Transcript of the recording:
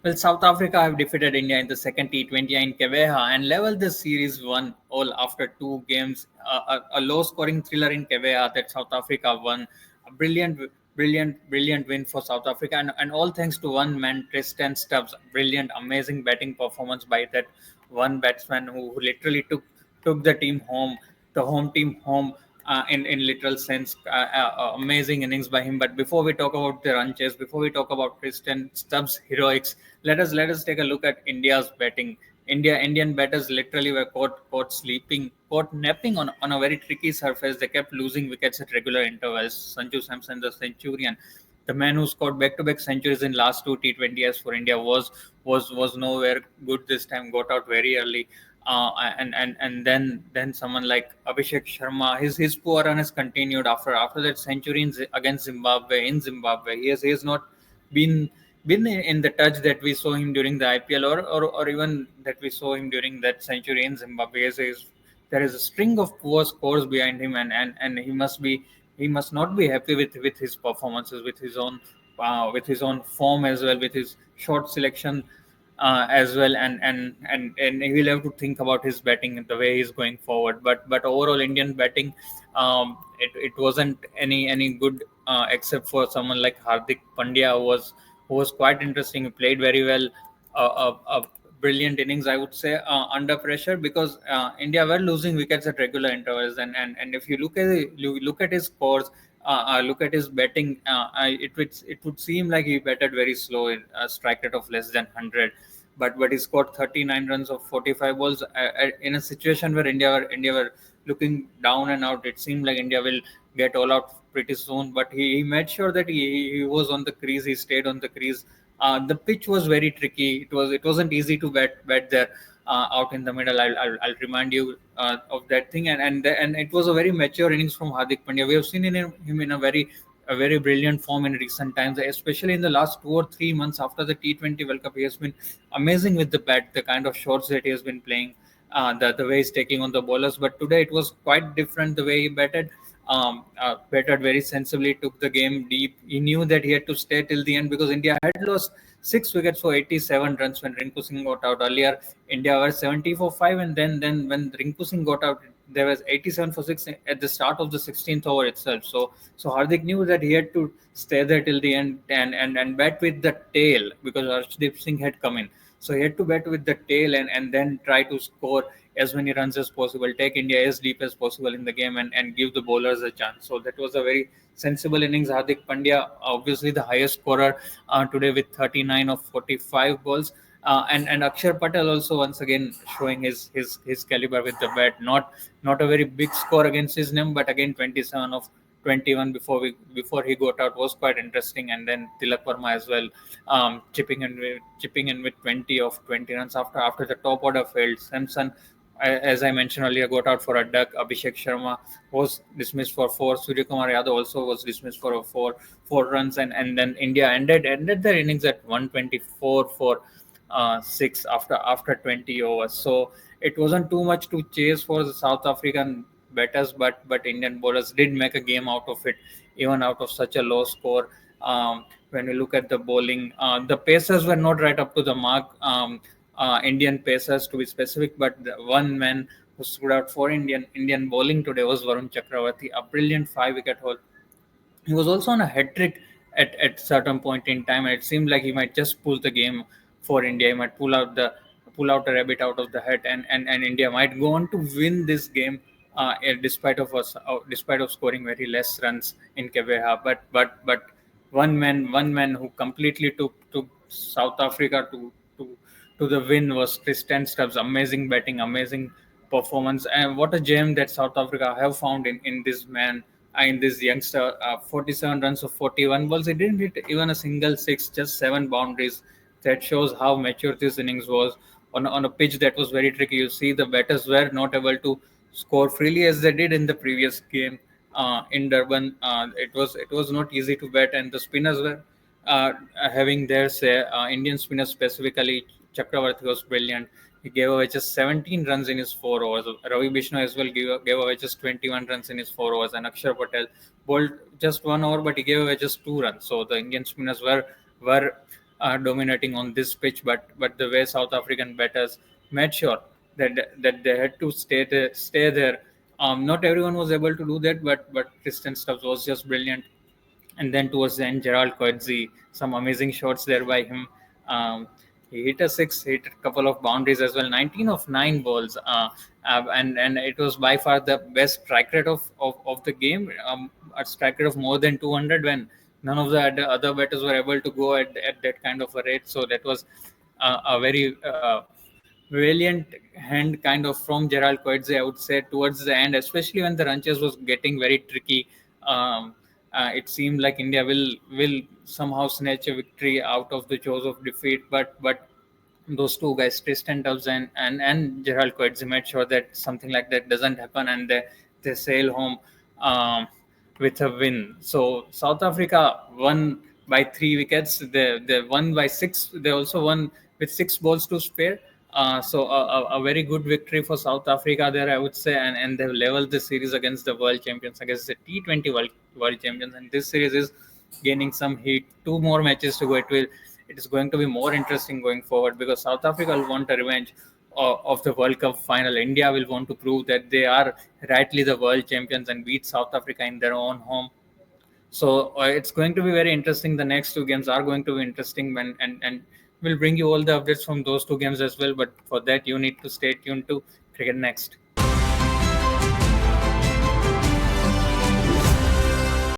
Well, South Africa have defeated India in the second T20 in Gqebereha and leveled the series 1-all after 2 games. A low-scoring thriller in Gqebereha that South Africa won. A brilliant win for South Africa, and all thanks to one man, Tristan Stubbs. Brilliant, amazing batting performance by that one batsman who literally took the home team home in literal sense. Amazing innings by him. But before we talk about the run chase, before we talk about Tristan Stubbs' heroics, let us take a look at India's batting. Indian batters literally were caught sleeping, caught napping on a very tricky surface. They kept losing wickets at regular intervals. Sanju Samson, the centurion, the man who scored back-to-back centuries in last two T20s for India, was nowhere good this time. Got out very early, and then someone like Abhishek Sharma, his poor run has continued after that century against Zimbabwe in Zimbabwe. He has not been in the touch that we saw him during the IPL, or even that we saw him during that century in Zimbabwe. There is a string of poor scores behind him, and he must not be happy with his performances, with his own form as well, with his short selection as well, and he will have to think about his batting the way he's going forward. But overall, Indian batting, it wasn't any good, except for someone like Hardik Pandya, who was quite interesting. He played very well, a brilliant innings, I would say, under pressure, because India were losing wickets at regular intervals, and if you look at his scores, look at his batting, it would seem like he batted very slow, in a strike rate of less than 100, but he scored 39 runs of 45 balls, in a situation where India were looking down and out. It seemed like India will get all out pretty soon, but he made sure that he was on the crease. He stayed on the crease. The pitch was very tricky. It wasn't easy to bat there, out in the middle. I'll remind you of that thing, and it was a very mature innings from Hardik Pandya. We have seen him in a very brilliant form in recent times, especially in the last 2 or 3 months after the T20 World Cup. He has been amazing with the bat, the kind of shots that he has been playing, the way he's taking on the bowlers. But today it was quite different the way he batted. Batted very sensibly, took the game deep. He knew that he had to stay till the end, because India had lost 6 wickets for 87 runs when Rinku Singh got out. Earlier, India were 70 for 5, and then when Rinku Singh got out, there was 87 for 6 at the start of the 16th over itself. So Hardik knew that he had to stay there till the end, and bat with the tail, because Arshdeep Singh had come in. So he had to bat with the tail, and then try to score as many runs as possible, take India as deep as possible in the game, and give the bowlers a chance. So that was a very sensible innings. Hardik Pandya, obviously the highest scorer today with 39 of 45 balls. And Axar Patel also once again showing his caliber with the bat. Not a very big score against his name, but again 27 of 21 before he got out was quite interesting. And then Tilak Varma as well, chipping in with 20 of 20 runs after the top order failed. Samson, as I mentioned earlier, got out for a duck. Abhishek Sharma was dismissed for 4. Suryakumar Yadav also was dismissed for four runs, and then India ended their innings at 124 for 6 after 20 overs. So it wasn't too much to chase for the South African batters, but Indian bowlers did make a game out of it, even out of such a low score. When we look at the bowling, the pacers were not right up to the mark. Indian pacers, to be specific, but the one man who stood out for Indian bowling today was Varun Chakravarthy, a brilliant 5-wicket haul. He was also on a hat trick at certain point in time, and it seemed like he might just pull the game for India. He might pull out a rabbit out of the hat, and India might go on to win this game, despite of scoring very less runs in Gqebereha. But one man who completely took South Africa to the win was Tristan Stubbs. Amazing batting, amazing performance, and what a gem that South Africa have found in this man, in this youngster. 47 runs of 41 balls. He didn't hit even a single six, just 7 boundaries. That shows how mature this innings was on a pitch that was very tricky. You see, the batters were not able to score freely as they did in the previous game in Durban. It was not easy to bat, and the spinners were having their say. Indian spinners specifically, Chakravarthy was brilliant. He gave away just 17 runs in his 4 overs. Ravi Bishnu as well gave away just 21 runs in his 4 overs, and Axar Patel bowled just 1 over, but he gave away just 2 runs. So the Indian spinners were dominating on this pitch, but the way South African batters made sure that they had to stay there. Not everyone was able to do that, but Tristan Stubbs was just brilliant. And then towards the end, Gerald Coetzee, some amazing shots there by him. Um, he hit a six, hit a couple of boundaries as well. 19 of 9 balls, and it was by far the best strike rate of the game. A strike rate of more than 200 when none of the other batters were able to go at that kind of a rate. So that was a very valiant hand kind of from Gerald Coetzee, I would say, towards the end, especially when the run chase was getting very tricky. It seemed like India will somehow snatch a victory out of the jaws of defeat, but those two guys, Tristan Stubbs and Gerald Coetzee, made sure that something like that doesn't happen, and they sail home with a win. So South Africa won by 3 wickets. They won by 6. They also won with 6 balls to spare. So a very good victory for South Africa there, I would say, and they've leveled the series against the world champions, against the T20 world champions, and this series is gaining some heat. 2 more matches to go. It is going to be more interesting going forward because South Africa will want a revenge of the World Cup final. India will want to prove that they are rightly the world champions and beat South Africa in their own home. So it's going to be very interesting. The next 2 games are going to be interesting, and we'll bring you all the updates from those 2 games as well. But for that, you need to stay tuned to Cricket Next.